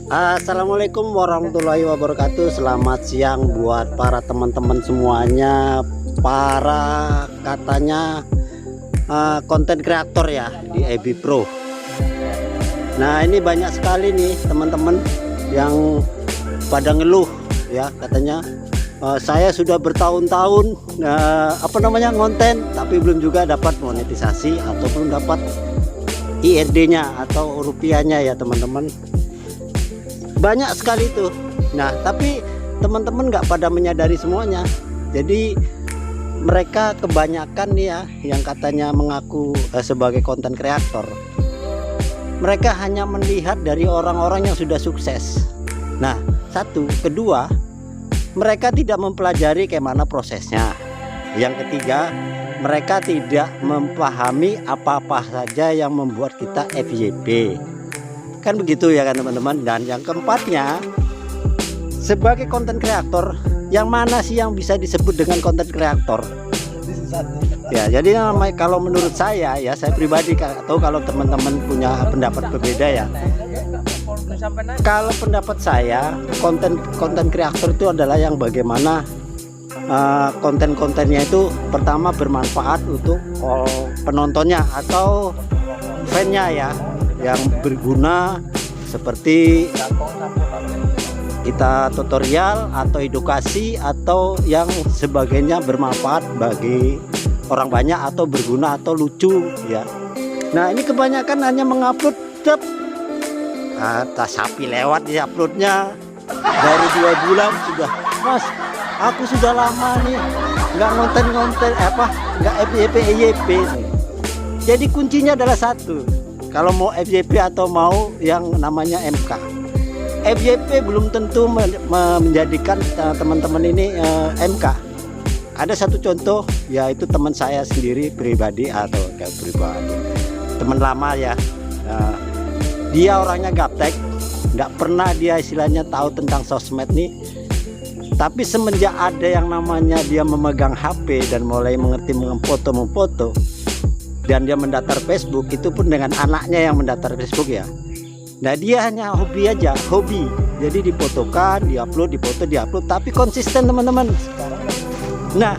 Assalamualaikum warahmatullahi wabarakatuh. Selamat siang buat para teman-teman semuanya, para katanya konten kreator ya di EB Pro. Nah, ini banyak sekali nih teman-teman yang pada ngeluh ya, katanya saya sudah bertahun-tahun ngonten tapi belum juga dapat monetisasi atau belum dapat IRD-nya atau rupiahnya ya teman-teman. Banyak sekali itu. Nah, tapi teman-teman nggak pada menyadari semuanya. Jadi mereka kebanyakan nih ya yang katanya mengaku sebagai konten kreator, mereka hanya melihat dari orang-orang yang sudah sukses. Nah, satu, kedua, mereka tidak mempelajari kayak mana prosesnya. Yang ketiga, mereka tidak memahami apa-apa saja yang membuat kita FYP. Kan begitu ya kan teman-teman. Dan yang keempatnya, sebagai konten kreator, yang mana sih yang bisa disebut dengan konten kreator? Ya, jadi kalau menurut saya ya, saya pribadi, atau kalau teman-teman punya pendapat berbeda ya, kalau pendapat saya, konten kreator itu adalah yang bagaimana konten-kontennya itu pertama bermanfaat untuk penontonnya atau fannya ya, yang berguna seperti kita tutorial atau edukasi atau yang sebagainya, bermanfaat bagi orang banyak atau berguna atau lucu ya. Nah, ini kebanyakan hanya mengupload sapi lewat di uploadnya baru 2 bulan sudah, Mas aku sudah lama nih nggak ngonten nggak FYP. Jadi kuncinya adalah satu, kalau mau FYP atau mau yang namanya MK. FYP belum tentu menjadikan teman-teman ini MK. Ada satu contoh, yaitu teman saya sendiri pribadi, atau kayak pribadi teman lama ya. Dia orangnya gaptek, nggak pernah dia istilahnya tahu tentang sosmed nih. Tapi semenjak ada yang namanya dia memegang HP dan mulai mengerti memfoto, dan dia mendaftar Facebook, itu pun dengan anaknya yang mendaftar Facebook ya. Nah, dia hanya hobi aja, hobi. Jadi difotokan, diupload, difoto, diupload, tapi konsisten teman-teman. Nah,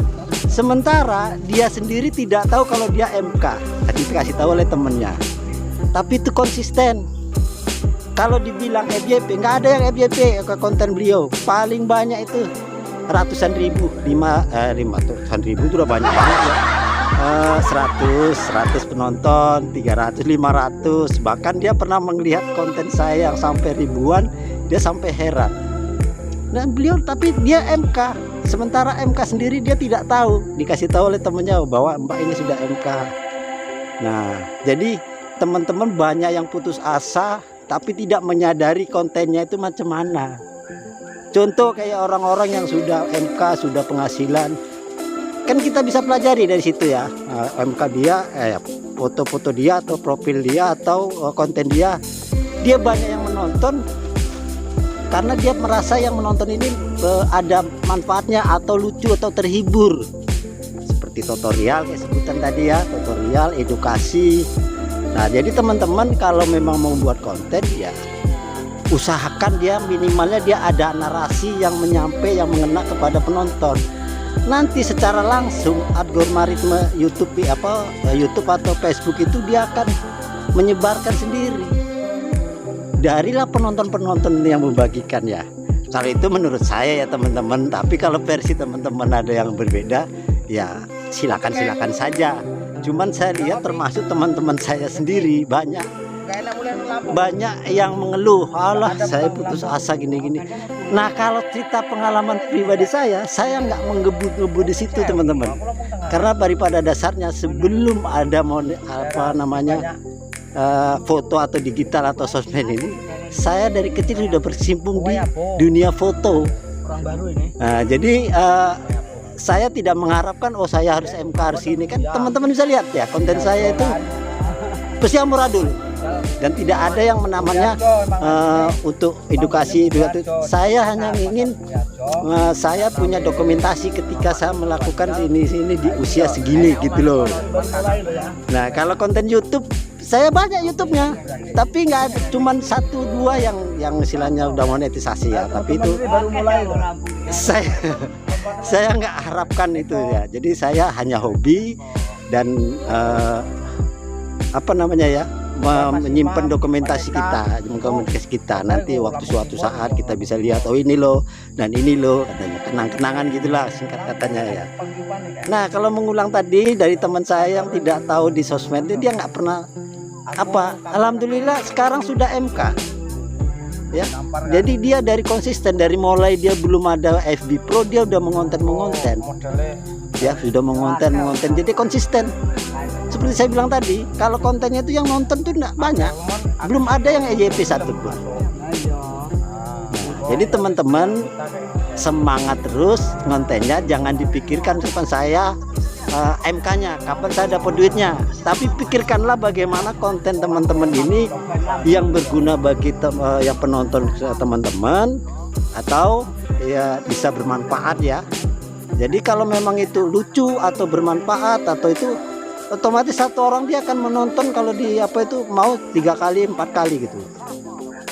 sementara dia sendiri tidak tahu kalau dia MK. Tadi dikasih tahu oleh temennya. Tapi itu konsisten. Kalau dibilang FYP, nggak ada yang FYP ke konten beliau. Paling banyak itu ratusan ribu, 500-an ribu itu udah banyak banget ya. 100 penonton, 300, 500. Bahkan dia pernah melihat konten saya yang sampai ribuan, dia sampai heran. Dan beliau, tapi dia MK. Sementara MK sendiri dia tidak tahu. Dikasih tahu oleh temennya bahwa Mbak ini sudah MK. Nah, jadi teman-teman banyak yang putus asa tapi tidak menyadari kontennya itu macam mana. Contoh kayak orang-orang yang sudah MK, sudah penghasilan, kan kita bisa pelajari dari situ ya. MK dia, foto-foto dia atau profil dia atau konten dia banyak yang menonton karena dia merasa yang menonton ini ada manfaatnya atau lucu atau terhibur, seperti tutorial kayak sebutan tadi ya, tutorial, edukasi. Nah, jadi teman-teman kalau memang mau buat konten ya, usahakan dia minimalnya dia ada narasi yang mengena kepada penonton. Nanti secara langsung algoritma YouTube atau Facebook itu dia akan menyebarkan sendiri. Darilah penonton-penonton yang membagikan ya. Kalau itu menurut saya ya teman-teman. Tapi kalau versi teman-teman ada yang berbeda ya silakan saja. Cuman saya lihat termasuk teman-teman saya sendiri banyak yang mengeluh, alah saya putus asa gini-gini. Nah, kalau cerita pengalaman pribadi saya nggak menggebu-gebu di situ teman-teman. Karena daripada dasarnya sebelum ada foto atau digital atau sosmed ini, saya dari kecil sudah berkecimpung di dunia foto. Nah, jadi saya tidak mengharapkan saya harus MK harus ini, kan teman-teman bisa lihat ya konten saya itu pasti amburadul dan tidak ada yang namanya untuk edukasi. Saya hanya ingin saya punya dokumentasi ketika saya melakukan ini di usia segini gitu loh. Nah, kalau konten YouTube Saya banyak YouTube-nya, tapi nggak ada, cuman 1-2 yang istilahnya udah monetisasi ya. Tapi itu baru mulai. saya nggak harapkan itu ya. Jadi saya hanya hobi dan apa namanya ya, menyimpan dokumentasi kita, nanti waktu suatu saat kita bisa lihat, oh ini loh dan ini loh, katanya kenang-kenangan gitulah singkat katanya ya. Nah kalau mengulang tadi dari teman saya yang tidak tahu di sosmed, dia nggak pernah apa, alhamdulillah sekarang sudah MK ya. Jadi dia dari konsisten, dari mulai dia belum ada FB Pro dia udah mengonten ya, sudah mengonten, jadi konsisten. Seperti saya bilang tadi, kalau kontennya itu yang nonton tuh enggak banyak, belum ada yang EYP 1 pun. Jadi teman-teman semangat terus kontennya, jangan dipikirkan kapan saya MK-nya, kapan saya dapat duitnya, tapi pikirkanlah bagaimana konten teman-teman ini yang berguna bagi yang penonton teman-teman, atau ya bisa bermanfaat ya. Jadi kalau memang itu lucu atau bermanfaat atau itu, otomatis satu orang dia akan menonton, kalau di apa itu mau 3 kali 4 kali gitu.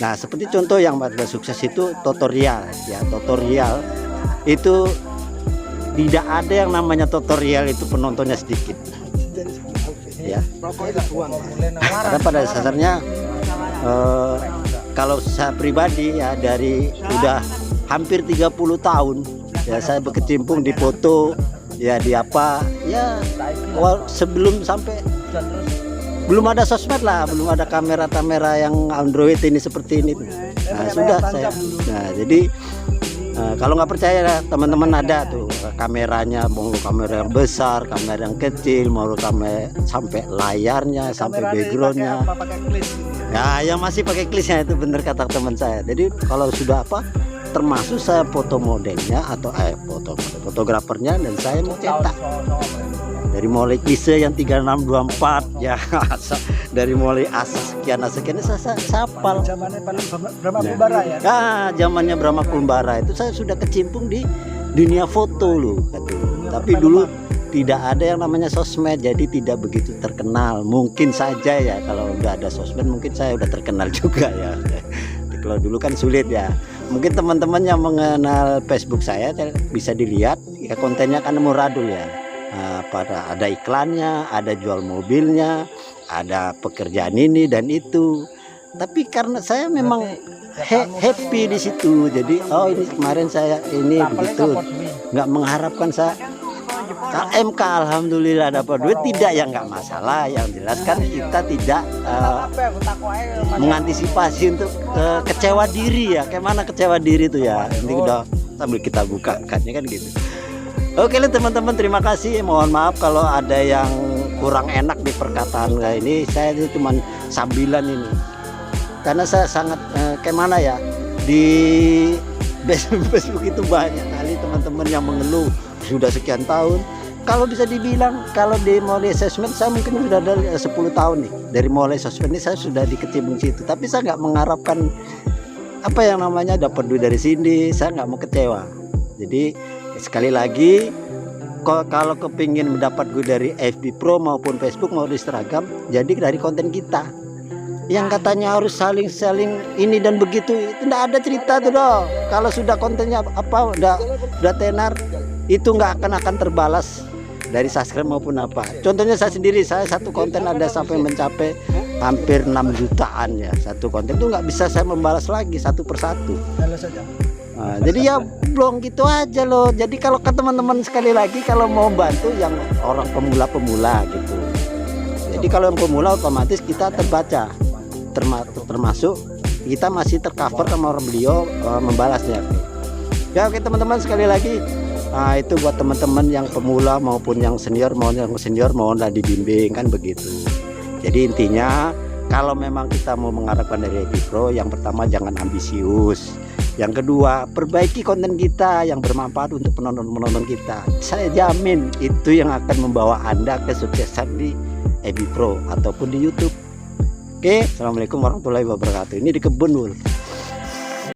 Nah seperti contoh yang pada sukses itu tutorial ya, tutorial itu tidak ada yang namanya tutorial itu penontonnya sedikit ya. Karena pada dasarnya kalau saya pribadi ya, dari udah hampir 30 tahun ya saya berkecimpung di foto ya, di apa ya, sebelum sampai belum ada sosmed lah, belum ada kamera yang Android ini seperti ini. Nah sudah saya, nah jadi kalau nggak percaya teman-teman, ada tuh kameranya, mau kamera yang besar, kamera yang kecil, mau kamera sampai layarnya, sampai backgroundnya ya, yang masih pakai klisnya itu, bener kata teman saya. Jadi kalau sudah apa, termasuk saya foto modelnya atau fotografernya, dan saya mau cetak dari mulai klise yang 3624 ya, dari mulai asas sekian saya hafal. Zamannya Brahma Kumbara ya. Zamannya Brahma Kumbara itu saya sudah kecimpung di dunia foto loh. Tapi dulu tidak ada yang namanya sosmed, jadi tidak begitu terkenal. Mungkin saja ya kalau udah ada sosmed mungkin saya udah terkenal juga ya. Kalau dulu kan sulit ya. Mungkin teman-teman yang mengenal Facebook saya bisa dilihat ya, kontennya kan muradul ya. Ada iklannya, ada jual mobilnya, ada pekerjaan ini dan itu. Tapi karena saya memang happy di situ, jadi oh ini kemarin saya ini begitu, nggak mengharapkan saya MK alhamdulillah dapat duit, tidak ya nggak masalah. Yang jelas kan kita tidak mengantisipasi untuk kecewa diri ya. Kayak mana kecewa diri itu ya, ini udah sambil kita buka kan gitu. Oke teman-teman, terima kasih. Mohon maaf kalau ada yang kurang enak di perkataan kayak ini. Saya ini cuma sambilan ini, karena saya sangat kayak mana ya, di Facebook itu banyak kali teman-teman yang mengeluh sudah sekian tahun. Kalau bisa dibilang, kalau di mulai sosmed saya mungkin sudah ada 10 tahun nih. Dari mulai sosmed ini saya sudah dikecimpung situ, tapi saya nggak mengharapkan apa yang namanya dapat duit dari sini. Saya nggak mau kecewa. Jadi sekali lagi, kalau kepingin mendapat gue dari FB Pro maupun Facebook maupun Instagram, jadi dari konten kita. Yang katanya harus saling ini dan begitu, itu tidak ada cerita tuh dong. Kalau sudah kontennya apa udah tenar, itu nggak akan terbalas dari subscribe maupun apa. Contohnya saya sendiri, saya satu konten ada sampai mencapai hampir 6 jutaan ya. Satu konten itu nggak bisa saya membalas lagi satu persatu. Nah, jadi ya belum gitu aja loh. Jadi kalau ke teman-teman sekali lagi, kalau mau bantu yang orang pemula gitu. Jadi kalau yang pemula otomatis kita terbaca, termasuk kita masih tercover sama orang beliau membalasnya. Ya oke teman-teman, sekali lagi itu buat teman-teman yang pemula maupun yang senior, mohonlah dibimbing kan begitu. Jadi intinya kalau memang kita mau mengharapkan dari FB Pro, yang pertama jangan ambisius. Yang kedua, perbaiki konten kita yang bermanfaat untuk penonton kita. Saya jamin itu yang akan membawa Anda kesuksesan di FB Pro ataupun di YouTube. Oke, assalamualaikum warahmatullahi wabarakatuh. Ini di Kebun Wul.